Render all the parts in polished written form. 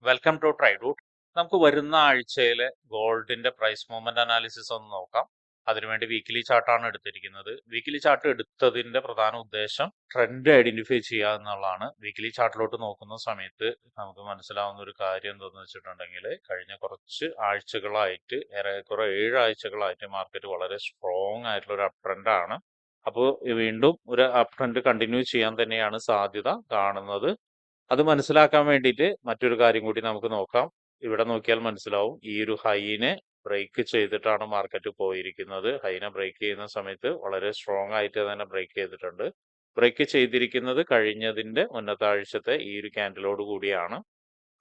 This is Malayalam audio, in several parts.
Welcome to ട്രൈഡൂട്ട്. നമുക്ക് വരുന്ന ആഴ്ചയിലെ ഗോൾഡിന്റെ പ്രൈസ് മൂവ്മെന്റ് അനാലിസിസ് ഒന്ന് നോക്കാം. അതിനുവേണ്ടി വീക്കിലി ചാർട്ടാണ് എടുത്തിരിക്കുന്നത്. വീക്കിലി ചാർട്ട് എടുത്തതിന്റെ പ്രധാന ഉദ്ദേശം ട്രെൻഡ് ഐഡന്റിഫൈ ചെയ്യുക എന്നുള്ളതാണ്. വീക്കിലി ചാർട്ടിലോട്ട് നോക്കുന്ന സമയത്ത് നമുക്ക് മനസ്സിലാവുന്ന ഒരു കാര്യം എന്താണെന്ന് വെച്ചിട്ടുണ്ടെങ്കിൽ, കഴിഞ്ഞ കുറച്ച് ആഴ്ചകളായിട്ട്, ഏറെക്കുറെ 7 ആഴ്ചകളായിട്ട് മാർക്കറ്റ് വളരെ സ്ട്രോങ് ആയിട്ടുള്ള ഒരു അപ് ട്രെൻഡ് ആണ്. അപ്പോൾ വീണ്ടും ഒരു അപ് ട്രെൻഡ് കണ്ടിന്യൂ ചെയ്യാൻ തന്നെയാണ് സാധ്യത കാണുന്നത്. അത് മനസ്സിലാക്കാൻ വേണ്ടിയിട്ട് മറ്റൊരു കാര്യം കൂടി നമുക്ക് നോക്കാം. ഇവിടെ നോക്കിയാൽ മനസ്സിലാവും, ഈ ഒരു ഹൈനെ ബ്രേക്ക് ചെയ്തിട്ടാണ് മാർക്കറ്റ് പോയിരിക്കുന്നത്. ഹൈനെ ബ്രേക്ക് ചെയ്യുന്ന സമയത്ത് വളരെ സ്ട്രോങ് ആയിട്ട് തന്നെ ബ്രേക്ക് ചെയ്തിട്ടുണ്ട്. ബ്രേക്ക് ചെയ്തിരിക്കുന്നത് കഴിഞ്ഞതിന്റെ മുന്നത്തെ ആഴ്ചത്തെ ഈ ഒരു ക്യാൻഡിലോട് കൂടിയാണ്.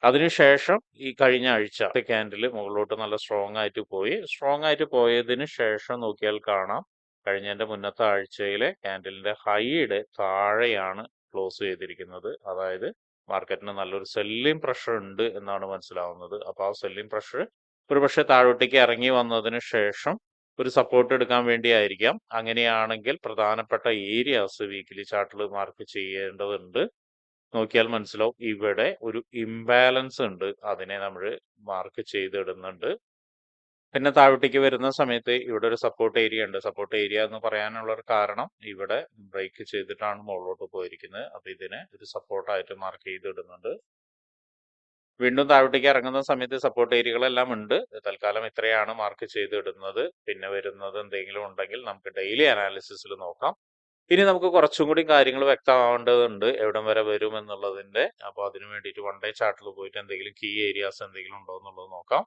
അതിനുശേഷം ഈ കഴിഞ്ഞ ആഴ്ചത്തെ ക്യാൻഡിൽ മുകളിലോട്ട് നല്ല സ്ട്രോങ് ആയിട്ട് പോയി. സ്ട്രോങ് ആയിട്ട് പോയതിന് ശേഷം നോക്കിയാൽ കാണാം, കഴിഞ്ഞതിന്റെ മുന്നത്തെ ആഴ്ചയിലെ ക്യാൻഡിലിന്റെ ഹൈയുടെ താഴെയാണ് ക്ലോസ് ചെയ്തിരിക്കുന്നത്. അതായത് മാർക്കറ്റിന് നല്ലൊരു സെല്ലിംഗ് പ്രഷർ ഉണ്ട് എന്നാണ് മനസ്സിലാവുന്നത്. അപ്പോൾ ആ സെല്ലിംഗ് പ്രഷർ ഒരുപക്ഷെ താഴോട്ടേക്ക് ഇറങ്ങി വന്നതിന് ശേഷം ഒരു സപ്പോർട്ട് എടുക്കാൻ വേണ്ടിയായിരിക്കാം. അങ്ങനെയാണെങ്കിൽ പ്രധാനപ്പെട്ട ഏരിയാസ് വീക്കിലി ചാർട്ടിൽ മാർക്ക് ചെയ്യേണ്ടതുണ്ട്. നോക്കിയാൽ മനസ്സിലാവും, ഇവിടെ ഒരു ഇംബാലൻസ് ഉണ്ട്, അതിനെ നമ്മൾ മാർക്ക് ചെയ്തിടുന്നുണ്ട്. പിന്നെ താഴോട്ടേക്ക് വരുന്ന സമയത്ത് ഇവിടെ ഒരു സപ്പോർട്ട് ഏരിയ ഉണ്ട്. സപ്പോർട്ട് ഏരിയ എന്ന് പറയാനുള്ള ഒരു കാരണം, ഇവിടെ ബ്രേക്ക് ചെയ്തിട്ടാണ് മുകളിലോട്ട് പോയിരിക്കുന്നത്. അപ്പൊ ഇതിനെ ഒരു സപ്പോർട്ടായിട്ട് മാർക്ക് ചെയ്തിടുന്നുണ്ട്. വീണ്ടും താഴോട്ടേക്ക് ഇറങ്ങുന്ന സമയത്ത് സപ്പോർട്ട് ഏരിയകളെല്ലാം ഉണ്ട്. തൽക്കാലം ഇത്രയാണ് മാർക്ക് ചെയ്തിടുന്നത്. പിന്നെ വരുന്നത് എന്തെങ്കിലും ഉണ്ടെങ്കിൽ നമുക്ക് ഡെയിലി അനാലിസിസിൽ നോക്കാം. ഇനി നമുക്ക് കുറച്ചും കൂടി കാര്യങ്ങൾ വ്യക്തമാവേണ്ടതുണ്ട്, എവിടം വരെ വരും എന്നുള്ളതിന്റെ. അപ്പോൾ അതിനു വേണ്ടിയിട്ട് വൺ ഡേ ചാർട്ടിൽ പോയിട്ട് എന്തെങ്കിലും കീ ഏരിയാസ് എന്തെങ്കിലും ഉണ്ടോ എന്നുള്ളത് നോക്കാം.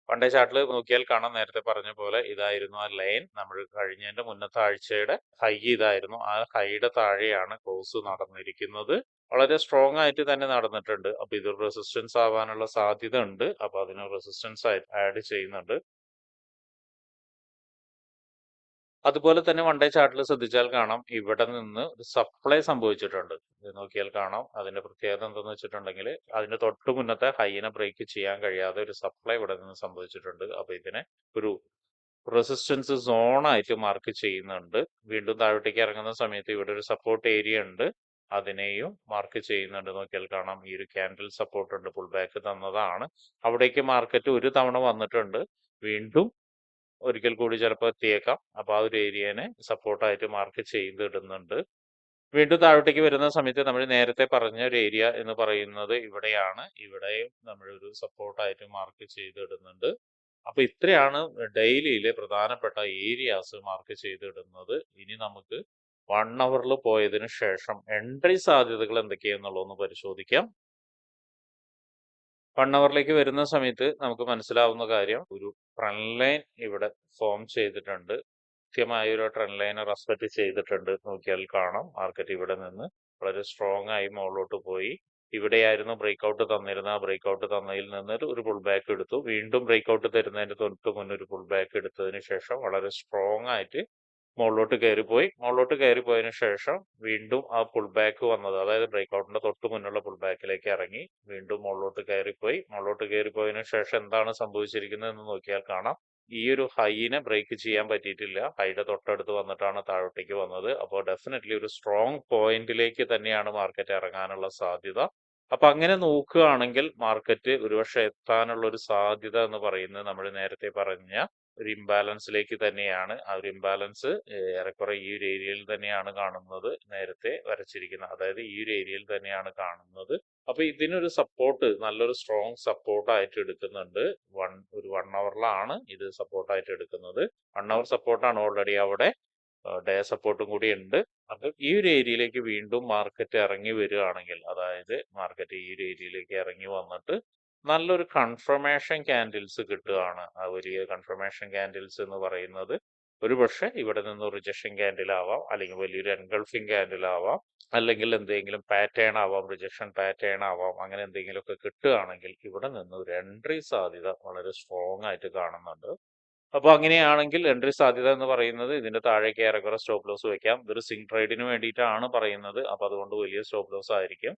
വൺ ഡേ ചാർട്ടിൽ നോക്കിയാൽ കാണാം, നേരത്തെ പറഞ്ഞ പോലെ ഇതായിരുന്നു ആ ലൈൻ. നമ്മൾ കഴിഞ്ഞതിന്റെ മുന്നത്തെ ആഴ്ചയുടെ ഹൈ ഇതായിരുന്നു. ആ ഹൈയുടെ താഴെയാണ് ക്ലോസ് നടന്നിരിക്കുന്നത്. വളരെ സ്ട്രോങ് ആയിട്ട് തന്നെ നടന്നിട്ടുണ്ട്. അപ്പൊ ഇത് റെസിസ്റ്റൻസ് ആവാനുള്ള സാധ്യത ഉണ്ട്. അപ്പൊ അതിന് റെസിസ്റ്റൻസ് ആഡ് ചെയ്യുന്നുണ്ട്. അതുപോലെ തന്നെ വൺ ഡേ ചാർട്ടിൽ ശ്രദ്ധിച്ചാൽ കാണാം, ഇവിടെ നിന്ന് ഒരു സപ്ലൈ സംഭവിച്ചിട്ടുണ്ട്. ഇത് നോക്കിയാൽ കാണാം. അതിന്റെ പ്രത്യേകത എന്താണെന്ന് വെച്ചിട്ടുണ്ടെങ്കിൽ, അതിന്റെ തൊട്ട് മുന്നത്തെ ഹൈനെ ബ്രേക്ക് ചെയ്യാൻ കഴിയാതെ ഒരു സപ്ലൈ ഇവിടെ നിന്ന് സംഭവിച്ചിട്ടുണ്ട്. അപ്പൊ ഇതിനെ ഒരു റെസിസ്റ്റൻസ് സോണായിട്ട് മാർക്ക് ചെയ്യുന്നുണ്ട്. വീണ്ടും താഴോട്ടേക്ക് ഇറങ്ങുന്ന സമയത്ത് ഇവിടെ ഒരു സപ്പോർട്ട് ഏരിയ ഉണ്ട്, അതിനെയും മാർക്ക് ചെയ്യുന്നുണ്ട്. നോക്കിയാൽ കാണാം, ഈ ഒരു ക്യാൻഡിൽ സപ്പോർട്ട് ഉണ്ട്, പുൾ ബാക്ക് തന്നതാണ്. അവിടേക്ക് മാർക്കറ്റ് ഒരു തവണ വന്നിട്ടുണ്ട്, വീണ്ടും ഒരിക്കൽ കൂടി ചിലപ്പോൾ എത്തിയേക്കാം. അപ്പൊ ആ ഒരു ഏരിയനെ സപ്പോർട്ടായിട്ട് മാർക്ക് ചെയ്തിടുന്നുണ്ട്. വീണ്ടും താഴോട്ടേക്ക് വരുന്ന സമയത്ത് നമ്മൾ നേരത്തെ പറഞ്ഞ ഒരു ഏരിയ എന്ന് പറയുന്നത് ഇവിടെയാണ്. ഇവിടെയും നമ്മൾ ഒരു സപ്പോർട്ടായിട്ട് മാർക്ക് ചെയ്തിടുന്നുണ്ട്. അപ്പൊ ഇത്രയാണ് ഡെയിലിയിലെ പ്രധാനപ്പെട്ട ഏരിയാസ് മാർക്ക് ചെയ്തിടുന്നത്. ഇനി നമുക്ക് 1 അവറിൽ പോയതിനു ശേഷം എൻട്രി സാധ്യതകൾ എന്തൊക്കെയാണെന്നുള്ളതൊന്ന് പരിശോധിക്കാം. 1 അവറിലേക്ക് വരുന്ന സമയത്ത് നമുക്ക് മനസ്സിലാവുന്ന കാര്യം, ഒരു ട്രെൻഡ് ലൈൻ ഇവിടെ ഫോം ചെയ്തിട്ടുണ്ട്. കൃത്യമായ ഒരു ട്രെൻഡ് ലൈനെ റെസ്പെക്ട് ചെയ്തിട്ടുണ്ട്. നോക്കിയാൽ കാണാം, മാർക്കറ്റ് ഇവിടെ നിന്ന് വളരെ സ്ട്രോങ് ആയി മുകളിലോട്ട് പോയി. ഇവിടെയായിരുന്നു ബ്രേക്ക്ഔട്ട് തന്നിരുന്നത്. ആ ബ്രേക്ക്ഔട്ട് തന്നതിൽ നിന്ന് ഒരു പുൾ ബാക്ക് എടുത്തു. വീണ്ടും ബ്രേക്ക്ഔട്ട് തരുന്നതിന്റെ തൊട്ട് മുന്നേ ഒരു പുൾ ബാക്ക് എടുത്തതിന് ശേഷം വളരെ സ്ട്രോങ് ആയിട്ട് മുകളിലോട്ട് കയറിപ്പോയി. മുകളിലോട്ട് കയറിപ്പോയതിനു ശേഷം വീണ്ടും ആ പുൾ ബാക്ക് വന്നത്, അതായത് ബ്രേക്ക്ഔട്ടിന്റെ തൊട്ട് മുന്നുള്ള പുൾ ബാക്കിലേക്ക് ഇറങ്ങി വീണ്ടും മുകളിലോട്ട് കയറിപ്പോയി. മുകളിലോട്ട് കയറിപ്പോയതിനു ശേഷം എന്താണ് സംഭവിച്ചിരിക്കുന്നത് എന്ന് നോക്കിയാൽ കാണാം, ഈ ഒരു ഹൈനെ ബ്രേക്ക് ചെയ്യാൻ പറ്റിയിട്ടില്ല. ഹൈയുടെ തൊട്ടടുത്ത് വന്നിട്ടാണ് താഴോട്ടേക്ക് വന്നത്. അപ്പോൾ ഡെഫിനറ്റ്ലി ഒരു സ്ട്രോങ് പോയിന്റിലേക്ക് തന്നെയാണ് മാർക്കറ്റ് ഇറങ്ങാനുള്ള സാധ്യത. അപ്പൊ അങ്ങനെ നോക്കുകയാണെങ്കിൽ മാർക്കറ്റ് ഒരുപക്ഷെ എത്താനുള്ള ഒരു സാധ്യത എന്ന് പറയുന്നത് നമ്മൾ നേരത്തെ പറഞ്ഞ ഒരു ഇംബാലൻസിലേക്ക് തന്നെയാണ്. ആ ഒരു ഇംബാലൻസ് ഏറെക്കുറെ ഈ ഒരു ഏരിയയിൽ തന്നെയാണ് കാണുന്നത്, നേരത്തെ വരച്ചിരിക്കുന്നത്. അതായത് ഈ ഒരു ഏരിയയിൽ തന്നെയാണ് കാണുന്നത്. അപ്പൊ ഇതിനൊരു സപ്പോർട്ട്, നല്ലൊരു സ്ട്രോങ് സപ്പോർട്ടായിട്ട് എടുക്കുന്നുണ്ട്. ഒരു 1 അവറിലാണ് ഇത് സപ്പോർട്ടായിട്ട് എടുക്കുന്നത്. 1 അവർ സപ്പോർട്ടാണ് ഓൾറെഡി അവിടെ. ഡേ സപ്പോർട്ടും കൂടി ഉണ്ട്. അപ്പൊ ഈ ഒരു ഏരിയയിലേക്ക് വീണ്ടും മാർക്കറ്റ് ഇറങ്ങി വരികയാണെങ്കിൽ, അതായത് മാർക്കറ്റ് ഈ ഒരു ഏരിയയിലേക്ക് ഇറങ്ങി വന്നിട്ട് നല്ലൊരു കൺഫർമേഷൻ ക്യാൻഡിൽസ് കിട്ടുകയാണ്. ആ വലിയ കൺഫർമേഷൻ ക്യാൻഡിൽസ് എന്ന് പറയുന്നത് ഒരുപക്ഷെ ഇവിടെ നിന്ന് റിജക്ഷൻ ക്യാൻഡിൽ ആവാം, അല്ലെങ്കിൽ വലിയൊരു എൻഗൾഫിംഗ് ക്യാൻഡിൽ ആവാം, അല്ലെങ്കിൽ എന്തെങ്കിലും പാറ്റേൺ ആവാം, റിജക്ഷൻ പാറ്റേൺ ആവാം. അങ്ങനെ എന്തെങ്കിലുമൊക്കെ കിട്ടുകയാണെങ്കിൽ ഇവിടെ നിന്ന് ഒരു എൻട്രി സാധ്യത വളരെ സ്ട്രോങ് ആയിട്ട് കാണുന്നുണ്ട്. അപ്പൊ അങ്ങനെയാണെങ്കിൽ എൻട്രി സാധ്യത എന്ന് പറയുന്നത് ഇതിന്റെ താഴേക്ക് ഏറെക്കുറെ സ്റ്റോപ്പ് ലോസ് വെക്കാം. ഇതൊരു സ്വിംഗ് ട്രേഡിന് വേണ്ടിയിട്ടാണ് പറയുന്നത്. അപ്പൊ അതുകൊണ്ട് വലിയ സ്റ്റോപ്പ് ലോസ് ആയിരിക്കും.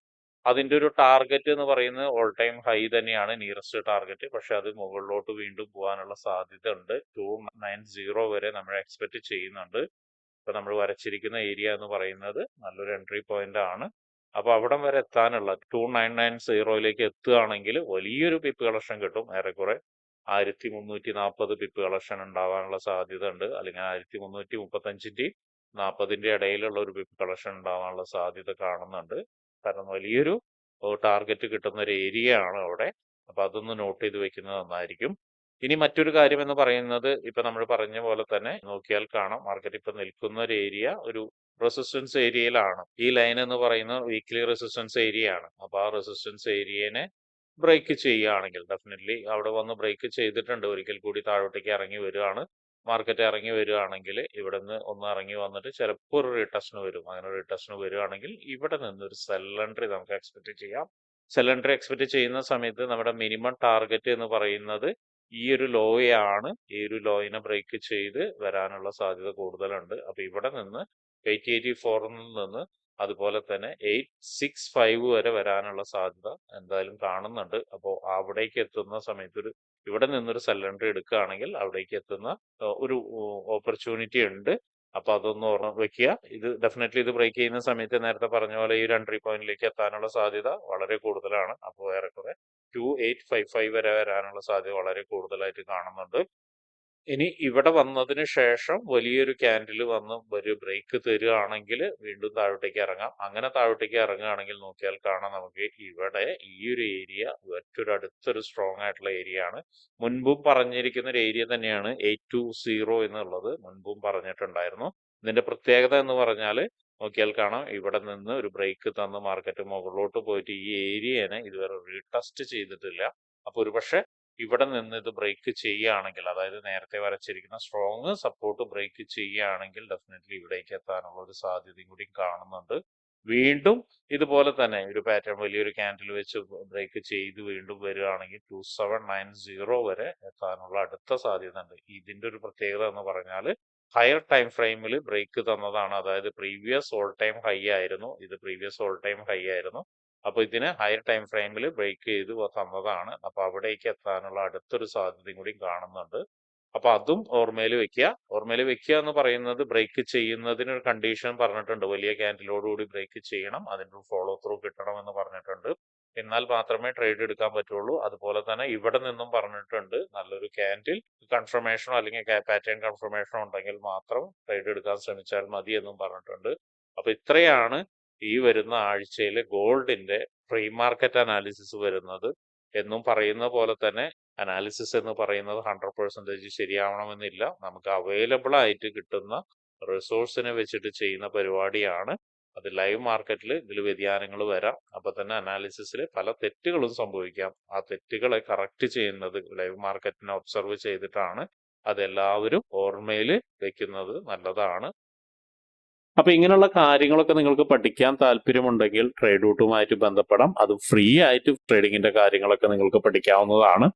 അതിന്റെ ഒരു ടാർഗറ്റ് എന്ന് പറയുന്നത് ഓൾ ടൈം ഹൈ തന്നെയാണ്, നിയറസ്റ്റ് ടാർഗറ്റ്. പക്ഷെ അത് മുകളിലോട്ട് വീണ്ടും പോകാനുള്ള സാധ്യത ഉണ്ട്. 290 വരെ നമ്മൾ എക്സ്പെക്ട് ചെയ്യുന്നുണ്ട്. ഇപ്പൊ നമ്മൾ വരച്ചിരിക്കുന്ന ഏരിയ എന്ന് പറയുന്നത് നല്ലൊരു എൻട്രി പോയിന്റ് ആണ്. അപ്പോൾ അവിടം വരെ എത്താനുള്ള 2990 എത്തുകയാണെങ്കിൽ വലിയൊരു പിപ്പ് കളക്ഷൻ കിട്ടും. ഏറെക്കുറെ 1340 പിപ്പ് കളക്ഷൻ ഉണ്ടാവാനുള്ള സാധ്യത ഉണ്ട്. അല്ലെങ്കിൽ 1335 40 ഇടയിലുള്ള ഒരു പിപ്പ് കളക്ഷൻ ഉണ്ടാവാനുള്ള സാധ്യത കാണുന്നുണ്ട്. കാരണം വലിയൊരു ടാർഗറ്റ് കിട്ടുന്ന ഒരു ഏരിയ ആണ് അവിടെ. അപ്പൊ അതൊന്ന് നോട്ട് ചെയ്ത് വെക്കുന്നത് നന്നായിരിക്കും. ഇനി മറ്റൊരു കാര്യം എന്ന് പറയുന്നത്, ഇപ്പൊ നമ്മൾ പറഞ്ഞ പോലെ തന്നെ നോക്കിയാൽ കാണാം മാർക്കറ്റ് ഇപ്പൊ നിൽക്കുന്ന ഒരു ഏരിയ ഒരു റെസിസ്റ്റൻസ് ഏരിയയിലാണ്. ഈ ലൈൻ എന്ന് പറയുന്ന വീക്ക്ലി റെസിസ്റ്റൻസ് ഏരിയ ആണ്. അപ്പൊ ആ റെസിസ്റ്റൻസ് ഏരിയനെ ബ്രേക്ക് ചെയ്യുകയാണെങ്കിൽ ഡെഫിനറ്റ്ലി അവിടെ വന്ന് ബ്രേക്ക് ചെയ്തിട്ടുണ്ട്, ഒരിക്കൽ കൂടി താഴോട്ടേക്ക് ഇറങ്ങി വരികയാണ്. മാർക്കറ്റ് ഇറങ്ങി വരികയാണെങ്കിൽ ഇവിടെ നിന്ന് ഒന്ന് ഇറങ്ങി വന്നിട്ട് ചിലപ്പോൾ ഒരു റിട്ടസ്റ്റിന് വരും. അങ്ങനെ ഒരു റിട്ടസ്റ്റിന് വരികയാണെങ്കിൽ ഇവിടെ നിന്ന് ഒരു സെൽ എൻട്രി നമുക്ക് എക്സ്പെക്ട് ചെയ്യാം. സെൽ എൻട്രി എക്സ്പെക്ട് ചെയ്യുന്ന സമയത്ത് നമ്മുടെ മിനിമം ടാർഗറ്റ് എന്ന് പറയുന്നത് ഈ ഒരു ലോയാണ്. ഈ ഒരു ലോയിനെ ബ്രേക്ക് ചെയ്ത് വരാനുള്ള സാധ്യത കൂടുതലുണ്ട്. അപ്പൊ ഇവിടെ നിന്ന് 884 നിന്ന് അതുപോലെ തന്നെ 865 വരെ വരാനുള്ള സാധ്യത എന്തായാലും കാണുന്നുണ്ട്. അപ്പോൾ അവിടേക്ക് എത്തുന്ന സമയത്ത് ഇവിടെ നിന്നൊരു സെൽ എൻട്രി എടുക്കുകയാണെങ്കിൽ അവിടേക്ക് എത്തുന്ന ഒരു ഓപ്പർച്യൂണിറ്റി ഉണ്ട്. അപ്പൊ അതൊന്ന് ഓർമ്മ വെക്കുക. ഇത് ഡെഫിനറ്റ്ലി ഇത് ബ്രേക്ക് ചെയ്യുന്ന സമയത്ത് നേരത്തെ പറഞ്ഞ പോലെ ഈ 2 പോയിന്റിലേക്ക് എത്താനുള്ള സാധ്യത വളരെ കൂടുതലാണ്. അപ്പോൾ ഏറെക്കുറെ 2855 വരെ വരാനുള്ള സാധ്യത വളരെ കൂടുതലായിട്ട് കാണുന്നുണ്ട്. ഇനി ഇവിടെ വന്നതിന് ശേഷം വലിയൊരു ക്യാൻഡിൽ വന്ന് ഒരു ബ്രേക്ക് തരികയാണെങ്കിൽ വീണ്ടും താഴോട്ടേക്ക് ഇറങ്ങാം. അങ്ങനെ താഴോട്ടേക്ക് ഇറങ്ങുകയാണെങ്കിൽ നോക്കിയാൽ കാണാം നമുക്ക് ഇവിടെ ഈ ഒരു ഏരിയ മറ്റൊരു അടുത്തൊരു സ്ട്രോങ് ആയിട്ടുള്ള ഏരിയ ആണ്. മുൻപും പറഞ്ഞിരിക്കുന്ന ഒരു ഏരിയ തന്നെയാണ് 820 എന്നുള്ളത്, മുൻപും പറഞ്ഞിട്ടുണ്ടായിരുന്നു. ഇതിന്റെ പ്രത്യേകത എന്ന് പറഞ്ഞാൽ നോക്കിയാൽ കാണാം ഇവിടെ നിന്ന് ഒരു ബ്രേക്ക് തന്ന് മാർക്കറ്റ് മുകളിലോട്ട് പോയിട്ട് ഈ ഏരിയനെ ഇതുവരെ റീടെസ്റ്റ് ചെയ്തിട്ടില്ല. അപ്പൊ ഒരുപക്ഷെ ഇവിടെ നിന്ന് ഇത് ബ്രേക്ക് ചെയ്യുകയാണെങ്കിൽ, അതായത് നേരത്തെ വരച്ചിരിക്കുന്ന സ്ട്രോങ് സപ്പോർട്ട് ബ്രേക്ക് ചെയ്യുകയാണെങ്കിൽ ഡെഫിനറ്റ്ലി ഇവിടേക്ക് എത്താനുള്ള ഒരു സാധ്യതയും കൂടി കാണുന്നുണ്ട്. വീണ്ടും ഇതുപോലെ തന്നെ ഒരു പാറ്റേൺ വലിയൊരു ക്യാൻഡിൽ വെച്ച് ബ്രേക്ക് ചെയ്ത് വീണ്ടും വരികയാണെങ്കിൽ 2790 വരെ എത്താനുള്ള അടുത്ത സാധ്യത ഉണ്ട്. ഇതിന്റെ ഒരു പ്രത്യേകത എന്ന് പറഞ്ഞാൽ ഹയർ ടൈം ഫ്രെയിമിൽ ബ്രേക്ക് തന്നതാണ്. അതായത് പ്രീവിയസ് ഓൾ ടൈം ഹൈ ആയിരുന്നു, ഇത് പ്രീവിയസ് ഓൾ ടൈം ഹൈ ആയിരുന്നു. അപ്പൊ ഇതിന് ഹയർ ടൈം ഫ്രെയിമിൽ ബ്രേക്ക് ചെയ്ത് തന്നതാണ്. അപ്പൊ അവിടേക്ക് എത്താനുള്ള അടുത്തൊരു സാധ്യതയും കൂടി കാണുന്നുണ്ട്. അപ്പൊ അതും ഓർമ്മയിൽ വെക്കുക. ഓർമ്മയിൽ വെക്കുക എന്ന് പറയുന്നത് ബ്രേക്ക് ചെയ്യുന്നതിന് ഒരു കണ്ടീഷൻ പറഞ്ഞിട്ടുണ്ട്. വലിയ ക്യാൻഡിലോടുകൂടി ബ്രേക്ക് ചെയ്യണം, അതിൻ്റെ ഒരു ഫോളോ ത്രൂ കിട്ടണം എന്ന് പറഞ്ഞിട്ടുണ്ട്. എന്നാൽ മാത്രമേ ട്രേഡ് എടുക്കാൻ പറ്റുള്ളൂ. അതുപോലെ തന്നെ ഇവിടെ നിന്നും പറഞ്ഞിട്ടുണ്ട് നല്ലൊരു ക്യാൻഡിൽ കൺഫർമേഷനോ അല്ലെങ്കിൽ പാറ്റേൺ കൺഫർമേഷനോ ഉണ്ടെങ്കിൽ മാത്രം ട്രേഡ് എടുക്കാൻ ശ്രമിച്ചാൽ മതി എന്നും പറഞ്ഞിട്ടുണ്ട്. അപ്പൊ ഇത്രയാണ് ഈ വരുന്ന ആഴ്ചയിൽ ഗോൾഡിന്റെ പ്രീ മാർക്കറ്റ് അനാലിസിസ് വരുന്നത്. എന്നും പറയുന്ന പോലെ തന്നെ അനാലിസിസ് എന്ന് പറയുന്നത് 100% ശരിയാവണമെന്നില്ല. നമുക്ക് അവൈലബിൾ ആയിട്ട് കിട്ടുന്ന റിസോഴ്സിനെ വെച്ചിട്ട് ചെയ്യുന്ന പരിപാടിയാണ്. അത് ലൈവ് മാർക്കറ്റിൽ ഇതിൽ വ്യതിയാനങ്ങൾ വരാം. അപ്പൊ തന്നെ അനാലിസിസിൽ പല തെറ്റുകളും സംഭവിക്കാം. ആ തെറ്റുകളെ കറക്റ്റ് ചെയ്യുന്നത് ലൈവ് മാർക്കറ്റിനെ ഒബ്സർവ് ചെയ്തിട്ടാണ്. അതെല്ലാവരും ഓർമ്മയിൽ വെക്കുന്നത് നല്ലതാണ്. അപ്പൊ ഇങ്ങനെയുള്ള കാര്യങ്ങളൊക്കെ നിങ്ങൾക്ക് പഠിക്കാൻ താല്പര്യമുണ്ടെങ്കിൽ ട്രേഡ് റൂട്ടുമായിട്ട് ബന്ധപ്പെടാം. അത് ഫ്രീ ആയിട്ട് ട്രേഡിങ്ങിന്റെ കാര്യങ്ങളൊക്കെ നിങ്ങൾക്ക് പഠിക്കാവുന്നതാണ്.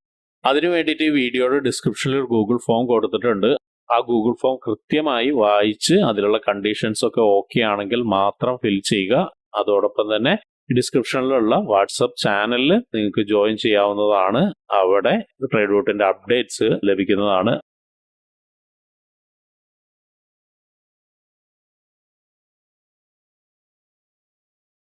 അതിനു വേണ്ടിയിട്ട് ഈ വീഡിയോയുടെ ഡിസ്ക്രിപ്ഷനിൽ ഒരു ഗൂഗിൾ ഫോം കൊടുത്തിട്ടുണ്ട്. ആ ഗൂഗിൾ ഫോം കൃത്യമായി വായിച്ച് അതിലുള്ള കണ്ടീഷൻസ് ഒക്കെ ഓക്കെ ആണെങ്കിൽ മാത്രം ഫിൽ ചെയ്യുക. അതോടൊപ്പം തന്നെ ഡിസ്ക്രിപ്ഷനിലുള്ള വാട്സപ്പ് ചാനലിൽ നിങ്ങൾക്ക് ജോയിൻ ചെയ്യാവുന്നതാണ്. അവിടെ ട്രേഡ് റൂട്ടിന്റെ അപ്ഡേറ്റ്സ് ലഭിക്കുന്നതാണ്.